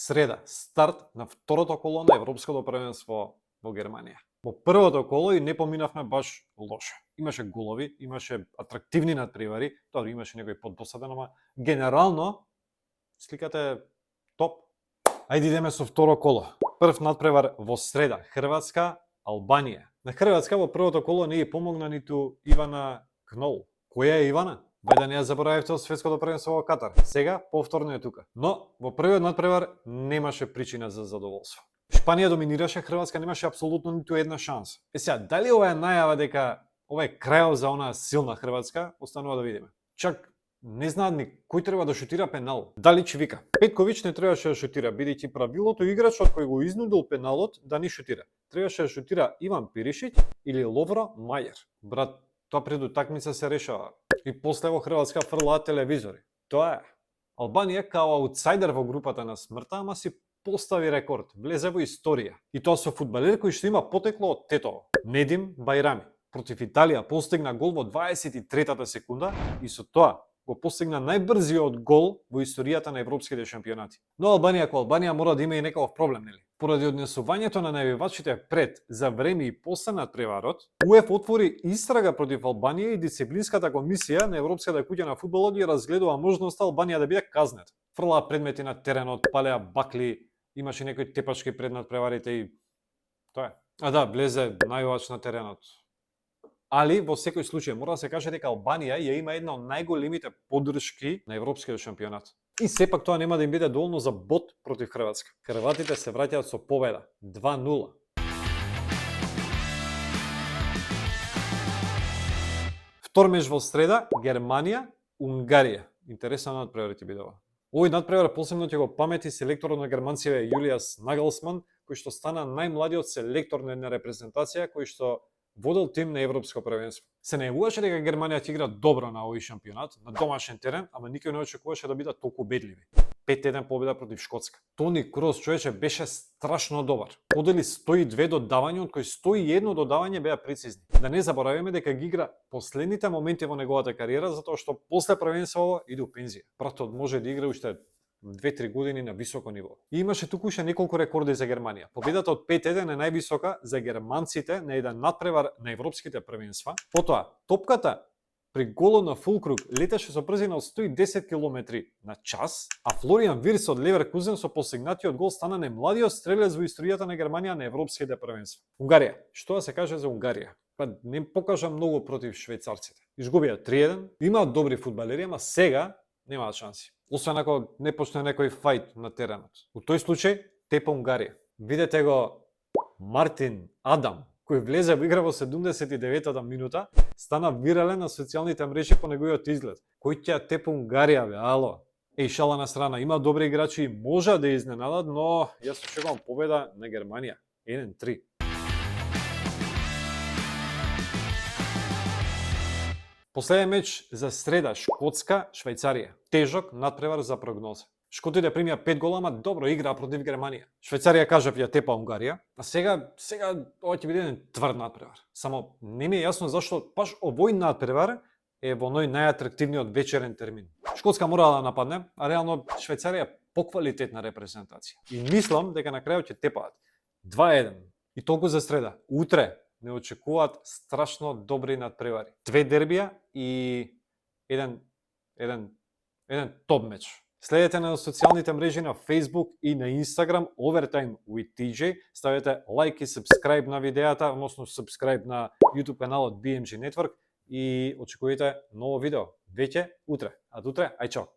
Среда, старт на второто коло на Европското првенство во Германија. Во првото коло и не поминавме баш лошо. Имаше голови, имаше атрактивни надпревари, тоа имаше некој поддосаден, ама генерално сликата е топ. Ајде идеме со второ коло. Прв надпревар во среда, Хрватска, Албанија. На Хрватска во првото коло не ја помогна ниту Ивана Кнол. Која е Ивана? Вај да не ја заборавивте од светското првенство во Катар. Сега повторно е тука. Но во првиот надпревар немаше причина за задоволство. Шпанија доминираше, Хрватска немаше апсолутно ниту една шанса. Сега, дали ова е најава дека ова е крајот за онаа силна Хрватска, останува да видиме. Чак не знаат ни кој треба да шутира пенал. Далич вика. Петковиќ не требаше да шутира, бидејќи правилото играчот кој го изнудил пеналот да не шутира. Требаше да шутира Иван Перишиќ или Ловро Мајер. Брат, тоа пред утакмица се решава. И после во Хрватска фрлаат телевизори. Тоа е. Албанија као аутсайдер во групата на смртта, ама си постави рекорд, влезе во историја. И тоа со фудбалер кој што има потекло од Тетово. Недим Бајрами против Италија постигна гол во 23-та секунда и со тоа го постигна најбрзиот гол во историјата на европските шампионати. Но Албанија кој Албанија мора да има и некаков проблем, нели? Поради однесувањето на најавивачите пред, за време и после надпреварот, УЕФ отвори истрага против Албанија и дисциплинската комисија на Европската куќа на фудбалот ја разгледува можноста Албанија да биде казнета. Фрлаа предмети на теренот, палеа бакли, имаше некои тепачки пред надпреварите и тоа е. А да, влезе најавивач на теренот. Али во секој случај мора да се каже дека Албанија ја има една од најголемите поддршки на европскиот шампионат. И сепак тоа нема да им биде доволно за бод против Хрватска. Хрватите се враќаат со победа 2-0. Втор меч во среда, Германија, Унгарија. Интересен надпревар ќе биде ова. Овој надпревар посебно ќе го памети селекторот на германците Јулијас Наглсман, кој што стана најмладиот селектор на една репрезентација кој што водел тим на европско првенство. Се најавуваше дека Германија ќе игра добро на овој шампионат, на домашен терен, ама никој не очекуваше да бидат толку бедливи. 5-1 победа против Шкотска. Тони Кроос, човече, беше страшно добар. Подели 102 додавања, од кои 101 додавање беа прецизни. Да не забораваме дека ги игра последните моменти во неговата кариера, затоа што после првенството иде у пензија. Пратот може да игра уште 2-3 години на високо ниво. И имаше туку уште неколку рекорди за Германија. Победата од 5-1 е највисока за германците на еден надпревар на европските првенства. Потоа, топката при голот на Фулкруг леташе со брзина од 110 км на час, а Флориан Вирс од Леверкузен со постигнатиот гол стана најмладиот стрелец во историјата на Германија на европските првенства. Унгарија. Што да се каже за Унгарија? Па не покажа многу против швајцарците. Изгубија 3-1, имаат добри фудбалери, ама сега немаат шанси. Освен ако не почне некој фајт на теренот. У тој случај, тепа Унгарија. Видете го Мартин Адам, кој влезе во игра во 79-та минута, стана вирален на социјалните мрежи по неговиот изглед. Кој ќе тепа Унгарија, бе, ало? Еј, шала на страна, има добри играчи и може да изненадат, но јас очекувам победа на Германија. 1-3. Последен меч за среда, Шкотска, Швајцарија. Тежок надпревар за прогноза. Шкотите примија 5 гола, ама добро играа против Германија. Швајцарија кажав ја тепа Унгарија, а сега ова ќе биде еден тврд надпревар. Само не ми е јасно зашто баш овој надпревар е во најатрактивниот вечерен термин. Шкотска мора да нападне, а реално Швајцарија поквалитетна репрезентација. И мислам дека на крајот ќе тепаат 2-1. И толку за среда. Утре не очекуваат страшно добри надпревари. 2 дербија и еден топ меч. Следете на социјалните мрежи на Facebook и на Instagram Overtime with TJ. Ставете лайк и subscribe на видеата, односно subscribe на YouTube каналот BMG Network и очекувате ново видео веќе утре. А до утре, ај чао!